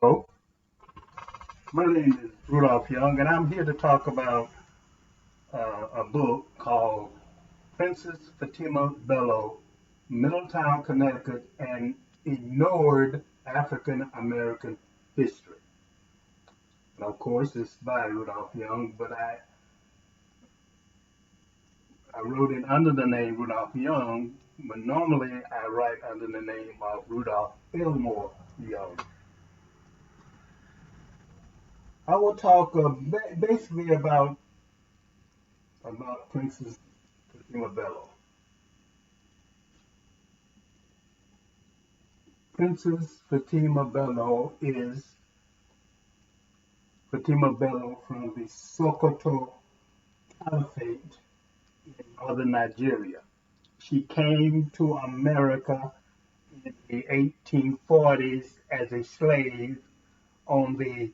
Hello, my name is Rudolph Young, and I'm here to talk about a book called Princess Fatima Bello, Middletown, Connecticut, and Ignored African American History. And of course, it's by Rudolph Young, but I wrote it under the name Rudolph Young, but normally I write under the name of Rudolph Elmore Young. I will talk basically about Princess Fatima Bello. Princess Fatima Bello is Fatima Bello from the Sokoto Caliphate in northern Nigeria. She came to America in the 1840s as a slave on the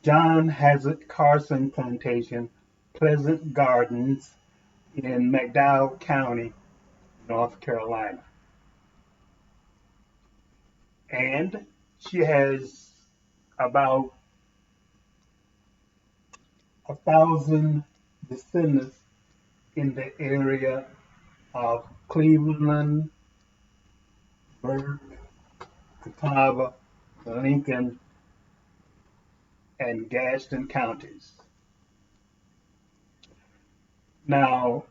John Hazard Carson plantation, Pleasant Gardens in McDowell County, North Carolina. And she has about 1,000 descendants in the area of Cleveland, Burke, Catawba, Lincoln, and Gaston counties. Now,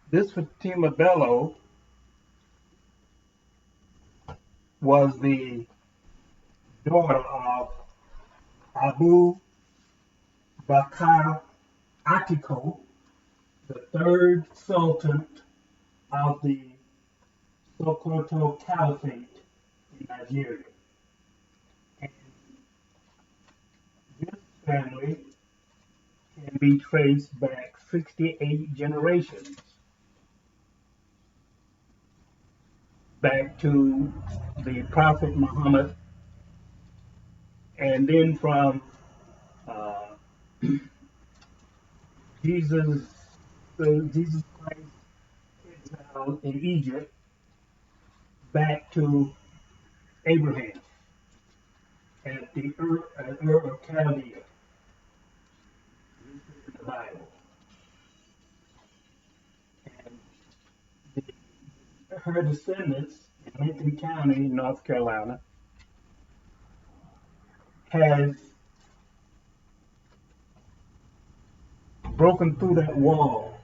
this Fatima Bello was the daughter of Abu Bakr Atiko, the third sultan of the Sokoto Caliphate in Nigeria. And this family can be traced back 68 generations, back to the Prophet Muhammad, and then from uh, Jesus, Jesus Christ exiled in Egypt, back to Abraham at the Ur of Chaldea, in the Bible. And her descendants in Lincoln County, North Carolina, has broken through that wall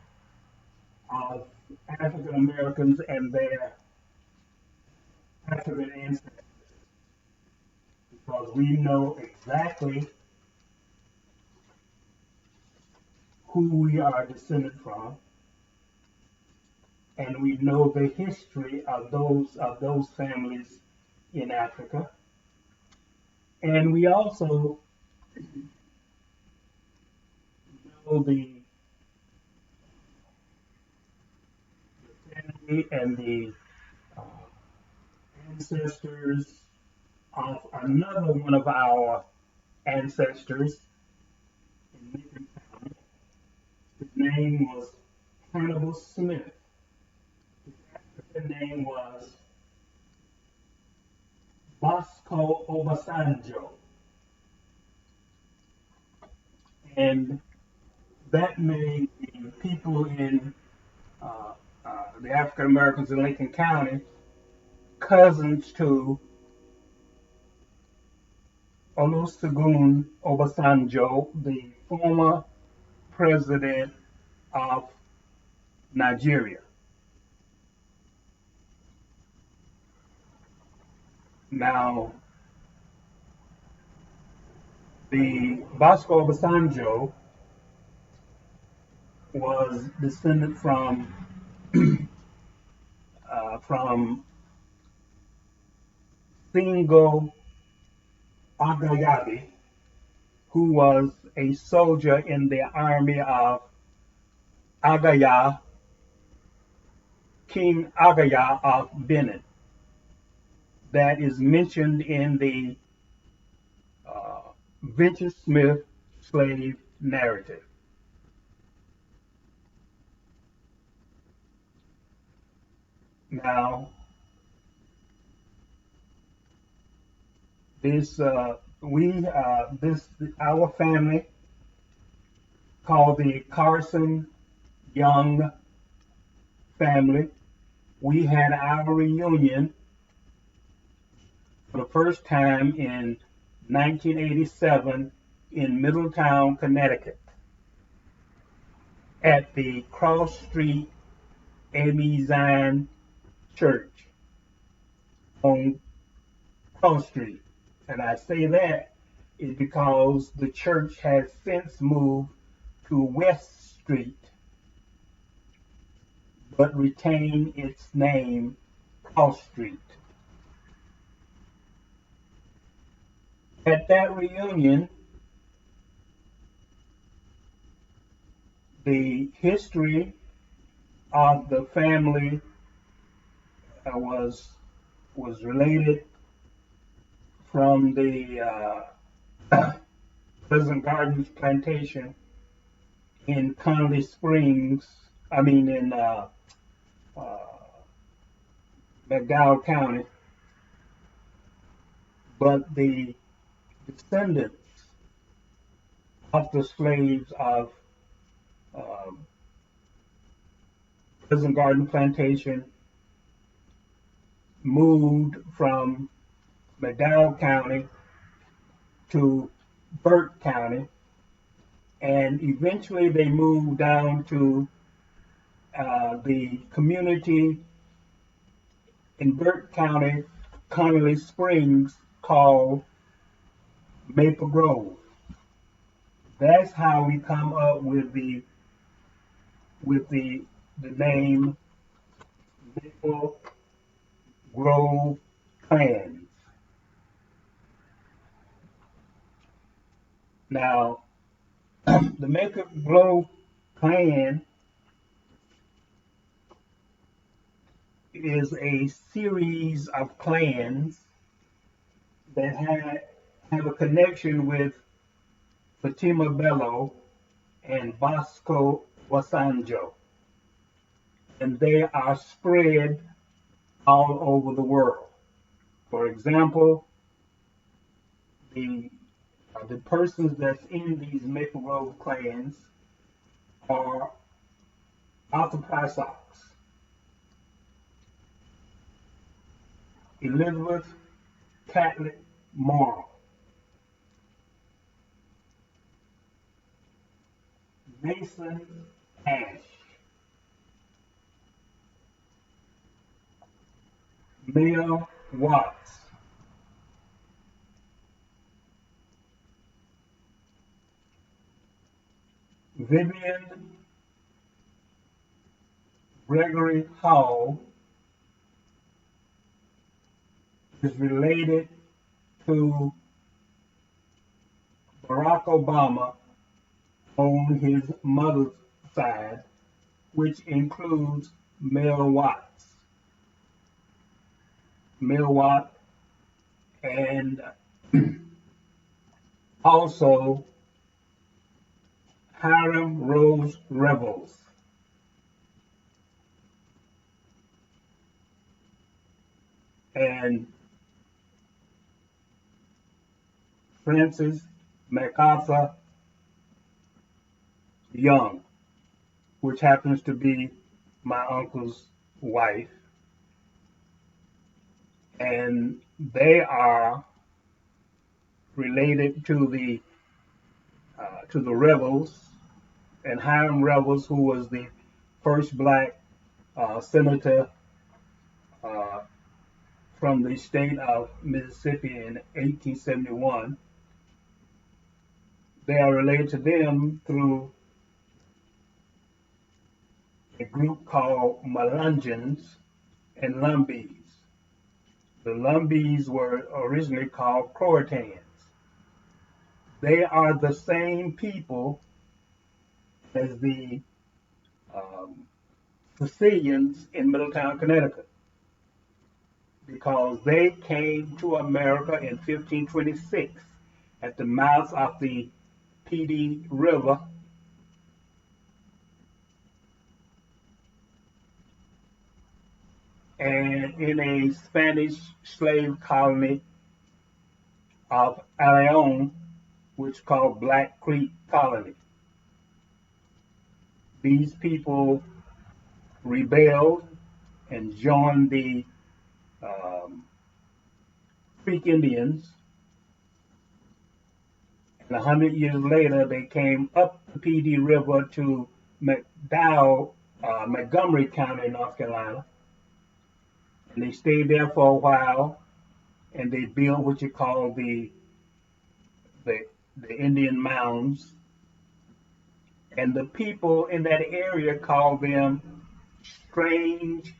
of African Americans and their African ancestors, because we know exactly who we are descended from, and we know the history of those families in Africa, and we also know the family and the uh, ancestors of another one of our ancestors in Lincoln County. His name was Hannibal Smith. His African name was Bosco Obasanjo. And that made the people in the African Americans in Lincoln County cousins to Olusegun Obasanjo, the former president of Nigeria. Now, the Bosco Obasanjo was descended from Singo Agayabi, who was a soldier in the army of Agaya, King Agaya of Benin. That is mentioned in the Venture Smith slave narrative. Now, This our family called the Carson Young family. We had our reunion for the first time in 1987 in Middletown, Connecticut, at the Cross Street Amy Zion Church on Cross Street. And I say that is because the church has since moved to West Street, but retained its name Cross Street. At that reunion, the history of the family was related from the Pleasant Gardens Plantation in Conley Springs, in McDowell County, but the descendants of the slaves of Pleasant Garden Plantation moved from McDowell County to Burke County, and eventually they moved down to the community in Burke County, Conley Springs, called Maple Grove. That's how we come up with the name Maple Grove Clans. Now, the Maple Grove Clan is a series of clans that have a connection with Fatima Bello and Bosco Wasanjo, and they are spread all over the world. For example, the persons that's in these Maple Grove clans are Arthur Prysox, Elizabeth Catlett Mora, Mason Ash, Mel Watts, Vivian Gregory Hall is related to Barack Obama on his mother's side, which includes Mel Watts. Mel Watts and also Hiriam Rose Revels. And Princess McArthur Young, which happens to be my uncle's wife. And they are related to the Revels, and Hiriam Revels, who was the first black senator from the state of Mississippi in 1871. They are related to them through a group called Melungeons and Lumbees. The Lumbees were originally called Croatans. They are the same people as the Sicilians in Middletown, Connecticut, because they came to America in 1526 at the mouth of the Petey River, and in a Spanish slave colony of Hiriam, which is called Black Creek Colony. These people rebelled and joined the Creek Indians, and 100 years later they came up the PD River to Montgomery County, North Carolina, and they stayed there for a while, and they built what you call the Indian Mounds, and the people in that area called them strange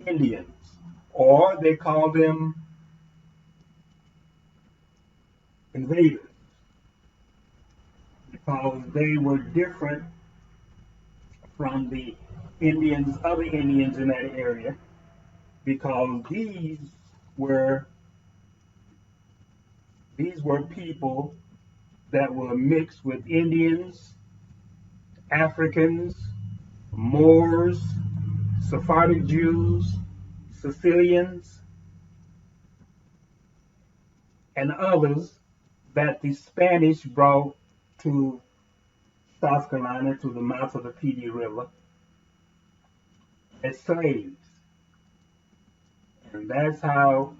Indians, or they called them invaders, because they were different from the other Indians in that area, because these were people that were mixed with Indians, Africans, Moors, Sephardic Jews, Sicilians, and others that the Spanish brought to South Carolina, to the mouth of the PD River, as slaves. And that's how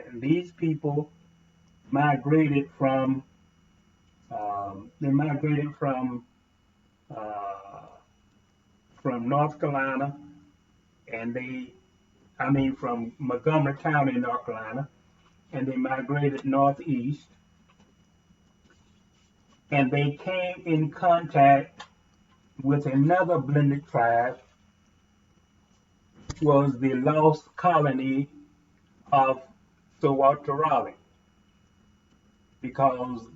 and these people migrated from North Carolina, and from Montgomery County, North Carolina, and they migrated northeast, and they came in contact with another blended tribe, which was the lost colony of Raleigh, because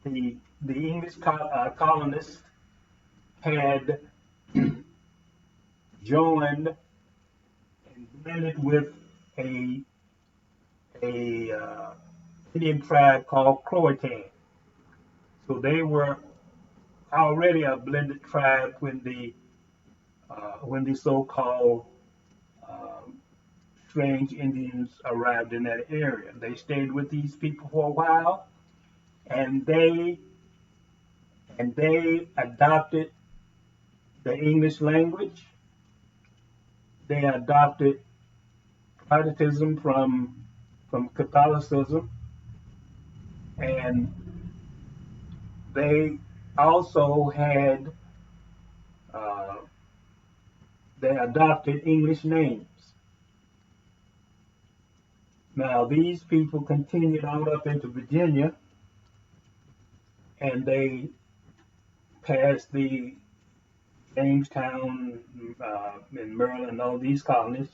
the English colonists had joined and blended with a Indian tribe called Croatan. So they were already a blended tribe when the so-called strange Indians arrived in that area. They stayed with these people for a while, and they adopted the English language. They adopted Protestantism from Catholicism, and they also had they adopted English names. Now these people continued on up into Virginia, and they passed the Jamestown in Maryland, all these colonies,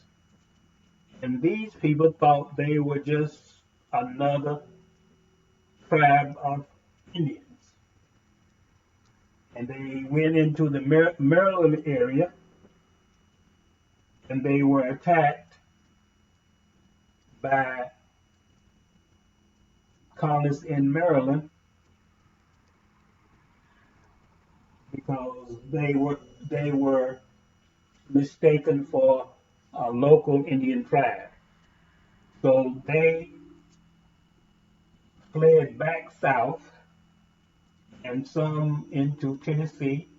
and these people thought they were just another tribe of Indians. And they went into the Maryland area, and they were attacked by colonists in Maryland because they were mistaken for a local Indian tribe. So they fled back south, and some into Tennessee.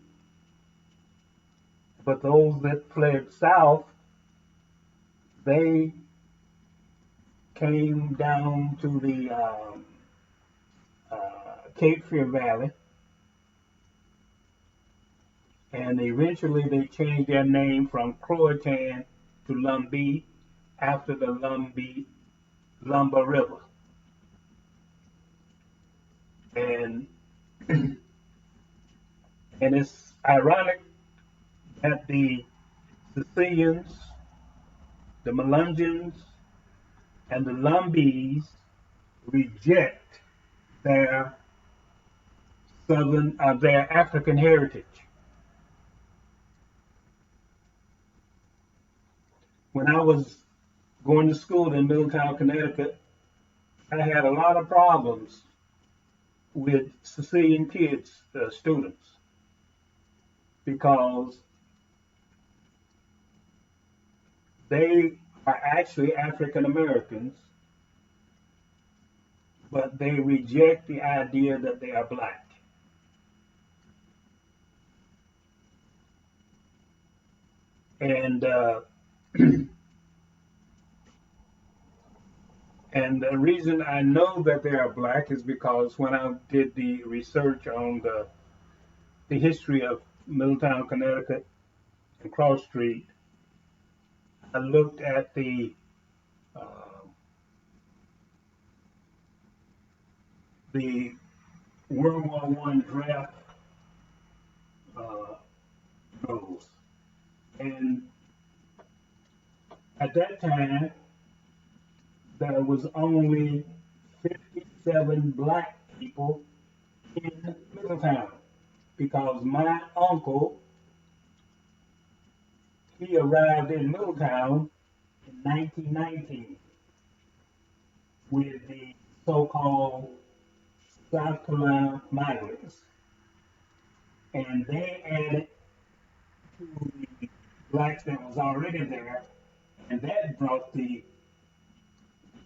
But those that fled south, they came down to the Cape Fear Valley, and eventually they changed their name from Croatan to Lumbee after the Lumbee River. And it's ironic that the Sicilians, the Melungeons, and the Lumbees reject their their African heritage. When I was going to school in Middletown, Connecticut, I had a lot of problems with Sicilian kids, students, because they are actually African Americans, but they reject the idea that they are black. And and the reason I know that they are black is because when I did the research on the history of Middletown, Connecticut, and Cross Street, I looked at the World War One draft rolls, and at that time there was only 57 black people in Middletown because my uncle, he arrived in Middletown in 1919 with the so-called South Carolina migrants, and they added to the blacks that was already there, and that brought the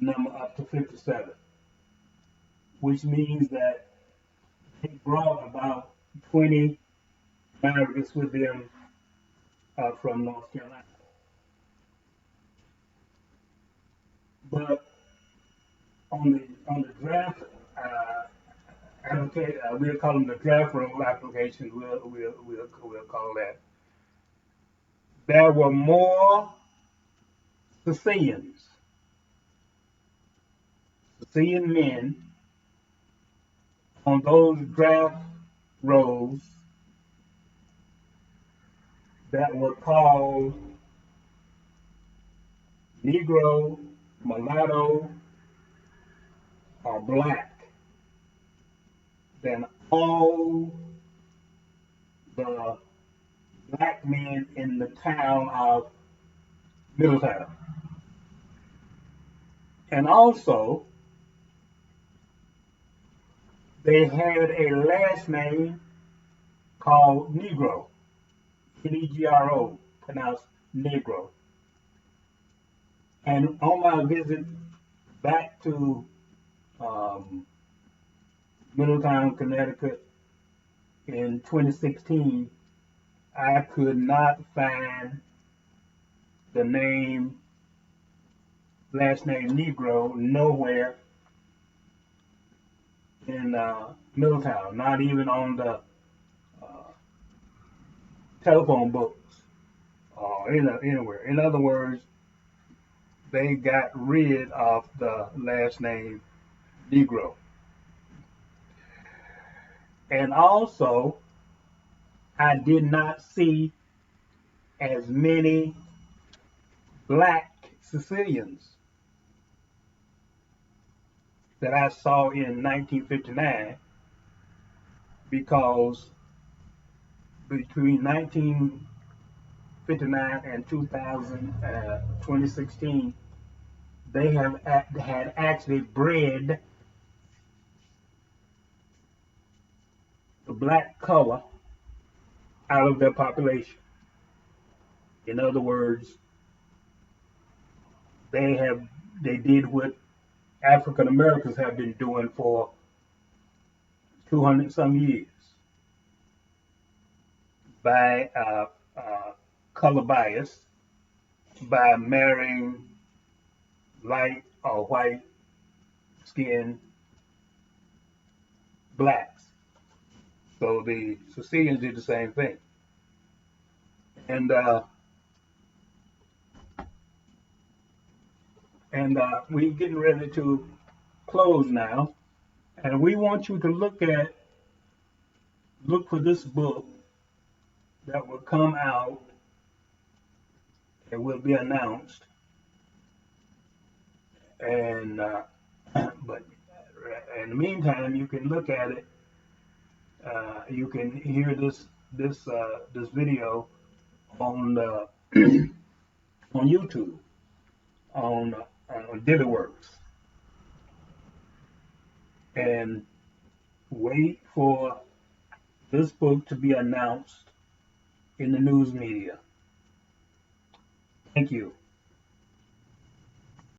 number up to 57, which means that they brought about 20 migrants with them from North Carolina. But on the draft we'll call them the draft roll applications. We'll call that. There were more Sicilian men on those draft rolls that were called Negro, mulatto, or black than all the black men in the town of Middletown. And also, they had a last name called Negro, Negro, pronounced Negro. And on my visit back to Middletown, Connecticut in 2016, I could not find the last name Negro nowhere in Middletown, not even on the telephone books or anywhere. In other words, they got rid of the last name Negro. And also, I did not see as many black Sicilians that I saw in 1959, because between 1959 and 2016, they had actually bred the black color out of their population. In other words, they did what African Americans have been doing for 200 some years by color bias, by marrying light or white skinned blacks. So the Sicilians did the same thing. And we're getting ready to close now, and we want you to look for this book that will come out and will be announced. And but in the meantime, you can look at it. You can hear this video on on YouTube on DillyWorks, and wait for this book to be announced in the news media. Thank you.